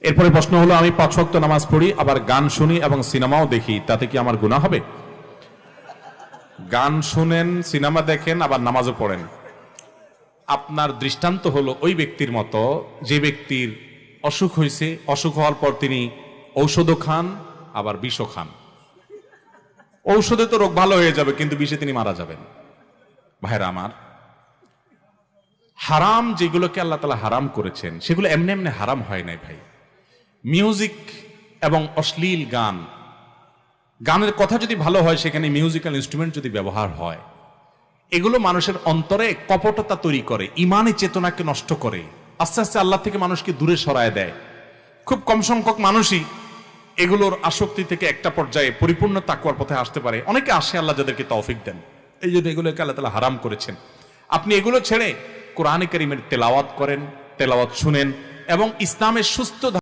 এরপরে প্রশ্ন হলো, আমি 5 ওয়াক্ত নামাজ পড়ি, আবার গান শুনি এবং সিনেমাও দেখি, তাতে কি আমার গুনাহ হবে? গান শুনেন, সিনেমা দেখেন, আবার নামাজও পড়েন। আপনার দৃষ্টান্ত হলো ওই ব্যক্তির মতো যে ব্যক্তির অসুখ হয়েছে, অসুখ হওয়ার পর তিনি ঔষধও খান আবার বিষও খান। ঔষধে তো রোগ ভালো হয়ে যাবে, কিন্তু বিষে তিনি মারা যাবেন। ভাইরা আমার, হারাম যেগুলোকে আল্লাহ তাআলা হারাম করেছেন সেগুলো এমনি এমনি হারাম হয় নাই ভাই। মিউজিক এবং অশ্লীল গান, গানের কথা যদি ভালো হয়, সেখানে মিউজিক্যাল ইনস্ট্রুমেন্ট যদি ব্যবহার হয়, এগুলো মানুষের অন্তরে কপটতা তৈরি করে, ইমানি চেতনাকে নষ্ট করে, আস্তে আস্তে আল্লাহ থেকে মানুষকে দূরে সরায় দেয়। খুব কম সংখ্যক মানুষই এগুলোর আসক্তি থেকে একটা পর্যায়ে পরিপূর্ণ তাকওয়ার পথে আসতে পারে। অনেকে আসে, আল্লাহ যাদেরকে তৌফিক দেন। এই জন্য এগুলোকে আল্লাহ তাআলা হারাম করেছেন। আপনি এগুলো ছেড়ে কোরআনে কারীমের তেলাওয়াত করেন, তেলাওয়াত শুনেন এবং ইসলামের সুস্থ